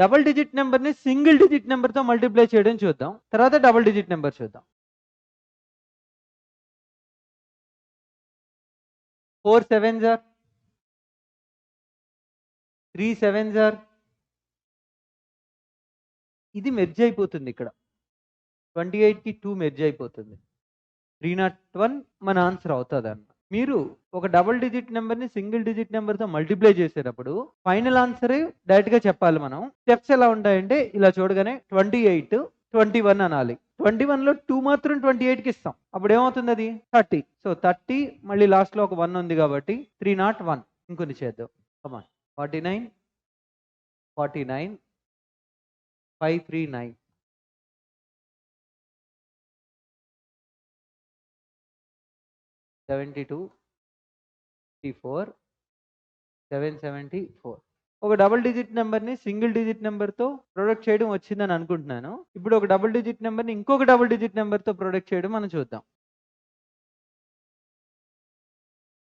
Double digit నెంబర్ని single digit నెంబర్తో multiply చేయడం చూద్దాం. తర్వాత డబుల్ డిజిట్ నెంబర్ చూద్దాం. 4 7s ఆర్ 3 7s ఆర్ ఇది మెర్జ్ అయిపోతుంది ఇక్కడ. 28కి 2 మెర్జ్ అయిపోతుంది. 301 మన ఆన్సర్ అవుతుందన్న. మీరు ఒక డబుల్ డిజిట్ నెంబర్ని సింగిల్ డిజిట్ నెంబర్తో మల్టిప్లై చేసేటప్పుడు ఫైనల్ ఆన్సర్ డైరెక్ట్గా చెప్పాలి మనం. స్టెప్స్ ఎలా ఉంటాయంటే ఇలా చూడగానే 28 21 అనాలి. 21లో 2 మాత్రం 28కి ఇస్తాం. అప్పుడు ఏమవుతుంది అది 30. సో 30 మళ్ళీ లాస్ట్లో ఒక 1 ఉంది కాబట్టి 301. ఇంకొన్ని చేద్దాం. కమాన్ 49 49 539 72 54 774. ఒక డబుల్ డిజిట్ నెంబర్ని సింగిల్ డిజిట్ నెంబర్తో ప్రొడక్ట్ చేయడం వచ్చిందని అనుకుంటున్నాను. ఇప్పుడు ఒక డబుల్ డిజిట్ నెంబర్ని ఇంకొక డబుల్ డిజిట్ నెంబర్తో ప్రొడక్ట్ చేయడం మనం చూద్దాం.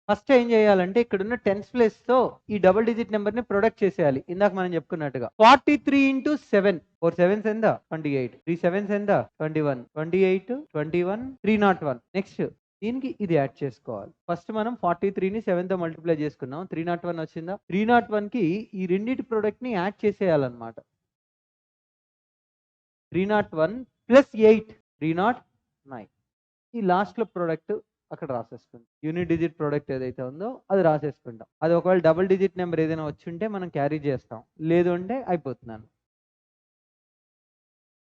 ఫస్ట్ ఏం చేయాలంటే ఇక్కడున్న టెన్స్ ప్లేస్తో ఈ డబుల్ డిజిట్ నెంబర్ని ప్రొడక్ట్ చేసేయాలి. ఇందాక మనం చెప్పుకున్నట్టుగా 43 into 7 4 7s ఎంత 28 3 7s ఎంత 21 28 21 301. నెక్స్ట్ దీనికి ఇది యాడ్ చేసుకోవాలి. ఫస్ట్ మనం 43ని 7తో మల్టిప్లై చేసుకున్నాం. 301 వచ్చిందా? 301కి ఈ రెండింటి ప్రోడక్ట్ని యాడ్ చేసేయాలన్నమాట. 301 ప్లస్ 8 309. ఈ లాస్ట్లో ప్రోడక్ట్ అక్కడ రాసేసుకుంటాం. యూనిట్ డిజిట్ ప్రోడక్ట్ ఏదైతే ఉందో అది రాసేసుకుంటాం. అది ఒకవేళ డబుల్ డిజిట్ నెంబర్ ఏదైనా వచ్చి ఉంటే మనం క్యారీ చేస్తాం, లేదు అంటే అయిపోతున్నాను.